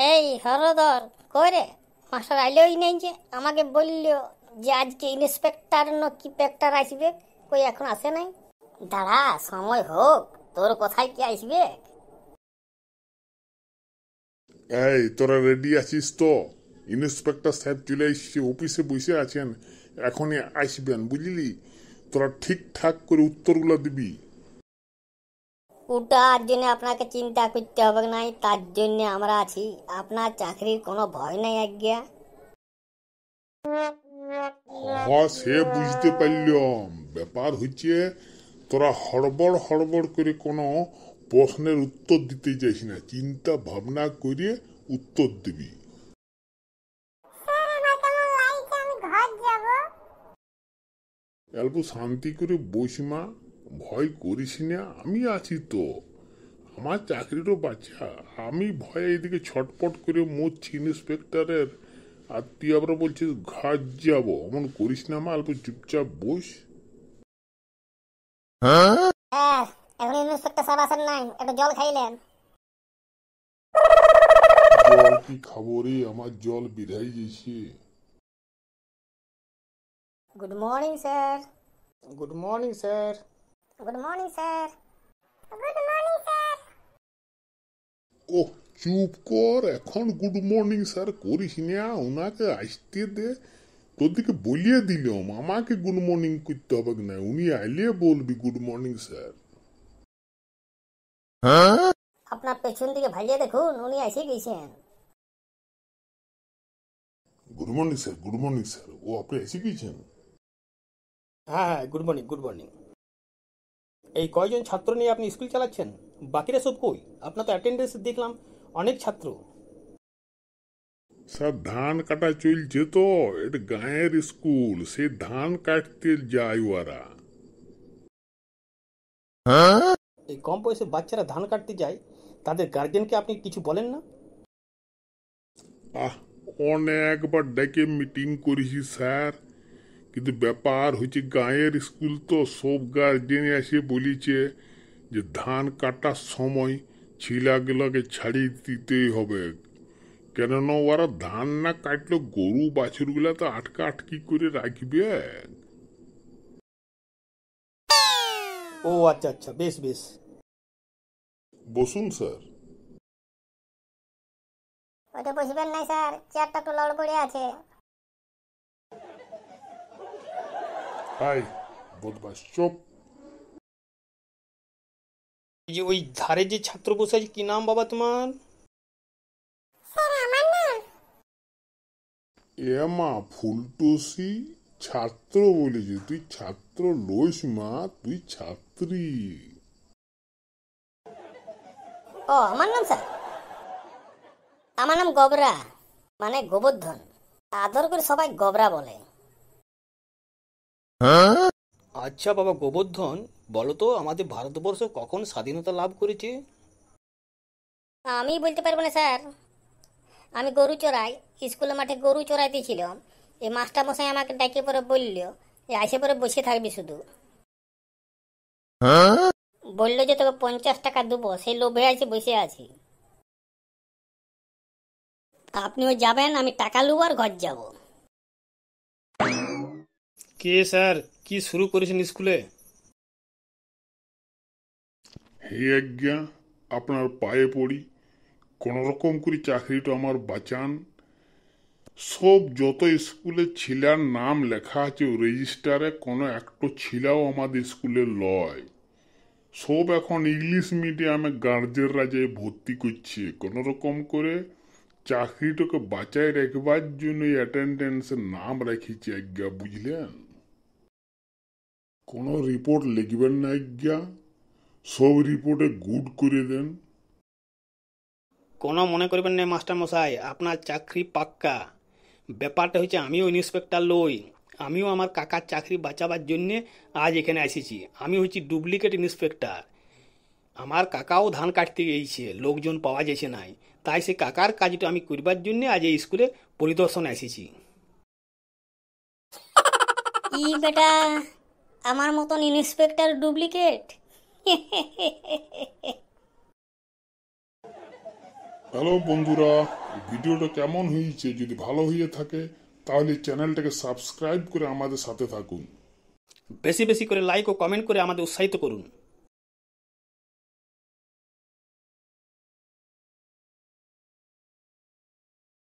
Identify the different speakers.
Speaker 1: এই হরদর কই রে? মাস্টার আইলোই নেই যে, আমাকে বললো যে আজকে ইন্সপেক্টর না কি পেক্টর আসবে, কই এখন আসে নাই। দাঁড়া সময় হোক, তোর কোথায় কি আসবে।
Speaker 2: এই তোরা রেডি আছিস তো? ইন্সপেক্টর সাহেব চলে এসছে, অফিসে বসে আছেন, এখনই আসবেন বুঝলি। তোরা ঠিকঠাক করে উত্তরগুলো দিবি।
Speaker 1: ওটার জন্য আপনাকে চিন্তা করতে হবে নাই, তার জন্য আমরা আছি। আপনার চাকরির কোনো ভয় নাই আজ্ঞা।
Speaker 2: সে বুঝতে পারলাম, ব্যাপার হচ্ছে তোরা হড়বড় হড়বড় করে কোনো প্রশ্নের উত্তর দিতে যাইস না, চিন্তা ভাবনা করে উত্তর দিবি। অল্প শান্তি করে বসিমা, ভয় করিস না, আমি আছি তো। আমার চাকরিরও বাচ্চা, আমি ভয়ে এদিকে ছটপট করে মরছি ইন্সপেক্টরের, আর তুই আবার বলছিস ঘাট যাবো। এমন করিস না মা, অল্প চুপচাপ বস।
Speaker 1: হ্যাঁ, এখন ইন্সপেক্টর স্যার আসেন নাই, একটু জল খাইলেন।
Speaker 2: জল কি খাবো রে, আমার জল বিধাই গেছে।
Speaker 1: Good morning sir.
Speaker 3: Good morning sir.
Speaker 1: Good morning sir. Good morning sir.
Speaker 2: ওহ চুপ কর, এখন গুড মর্নিং স্যার করিস না, ওনাকে আসতে দে। তোর দিকে বলিয়ে দিলাম আমাকে গুড মর্নিং করতে হবে না, উনি আইলে বলবি গুড মর্নিং স্যার।
Speaker 1: আপনার পেছন দিকে ভালিয়ে দেখুন, উনি এসে গেছেন।
Speaker 2: Good morning sir, good morning sir. ও আপনি এসে গেছেন?
Speaker 3: হ্যাঁ হ্যাঁ, গুড মর্নিং গুড মর্নিং। এই কয়জন ছাত্র নিয়ে আপনি স্কুল চালাচ্ছেন? বাকিরা সব কই? আপনার তো অ্যাটেন্ডেন্স দেখলাম অনেক ছাত্র।
Speaker 2: স্যার ধান কাটা চলছে তো, এটা গাঁয়ের স্কুল, সে ধান কাটতে যায় ওরা।
Speaker 3: এই কম বয়সে বাচ্চারা ধান কাটতে যায়, তাদের গার্জেনকে আপনি কিছু বলেন না?
Speaker 2: আহ, অনেকবার ডেকে মিটিং করেছি স্যার, কিন্তু ব্যাপার হচ্ছে গাঁয়ের স্কুল তো, সব গার্জেন এসে বলিছে যে ধান কাটার সময় ছিলাগুলোকে ছাড়িয়ে দিতেই হবে, কেননা ওরা ধান না কাটলে গরু বাছুরগুলা তো আটকা আটকি করে রাখবে।
Speaker 3: ও আচ্ছা আচ্ছা, বেশ বেশ।
Speaker 2: বসুন স্যার।
Speaker 1: ওইটা বসবেন নাই স্যার, চেয়ারটা একটু লড় পড়ে আছে।
Speaker 2: হাই বদমাস, চুপ।
Speaker 3: এই যে ওই ধারে যে ছাত্র বসে আছে, কি নাম বাবা তোমার?
Speaker 1: স্যার আমার নাম?
Speaker 2: এমা ফুলটুসি, ছাত্র বলেছে, তুই ছাত্র লইস মা, তুই ছাত্রী।
Speaker 1: ও আমার নাম স্যার, আমার নাম গবরা, মানে গোবর্ধন। আদর করে সবাই গবরা বলে।
Speaker 3: আচ্ছা বাবা গোবর্ধন, বলো তো আমাদের ভারতবর্ষ কখন স্বাধীনতা লাভ করেছে?
Speaker 1: আমি বলতে পারবো না স্যার, আমি গরু চড়াই, স্কুলের মাঠে গরু চড়াইতেছিলাম। এই মাস্টার মশাই আমাকে ডাকে পরে বলল যে আসে পরে বসে থাকবি শুধু। বললো যে তোকে 50 টাকা দেবো, সেই লোভে আছে বসে আছি। আপনিও যাবেন, আমি টাকা লুব আর ঘর যাব।
Speaker 3: কে স্যার, কি শুরু করেছেন স্কুলে?
Speaker 2: হে আজ্ঞা, আপনার পায়ে পড়ি, কোন রকম করে চাকরিটা আমার বাঁচান। সব যত স্কুলে ছিলার নাম লেখা আছে রেজিস্টারে, কোনো একটা ছিলাও আমাদের স্কুলে লয়। সব এখন ইংলিশ মিডিয়ামে গার্জেনরা যে ভর্তি করছে, কোন রকম করে চাকরিটাকে বাঁচায় রাখবার জন্য অ্যাটেন্ডেন্সের নাম রেখেছি আজ্ঞা, বুঝলেন? কোনো রিপোর্ট লিখবেন না আজ্ঞা, সব রিপোর্টে গুড করে দেন।
Speaker 3: কোনো মনে করবেন না মাস্টার মশাই, আপনার চাকরি পাক্কা। ব্যাপারটা হচ্ছে আমিও ইন্সপেক্টর লই, আমিও আমার কাকার চাকরি বাঁচাবার জন্যে আজ এখানে এসেছি। আমি হচ্ছি ডুপ্লিকেট ইন্সপেক্টর। আমার কাকাও ধান কাটতে গিয়েছে, লোকজন পাওয়া যাচ্ছে নাই, তাই সে কাকার কাজটা আমি করবার জন্য আজ এই স্কুলে পরিদর্শন এসেছি।
Speaker 1: ই বেটা, আমার মতন ইন্সপেক্টর ডুপ্লিকেট?
Speaker 2: হ্যালো বন্ধুরা, ভিডিওটা কেমন হয়েছে? যদি ভালো হয়ে থাকে তাহলে চ্যানেলটাকে সাবস্ক্রাইব করে আমাদের সাথে থাকুন।
Speaker 3: বেশি বেশি করে লাইক ও কমেন্ট করে আমাদের উৎসাহিত করুন।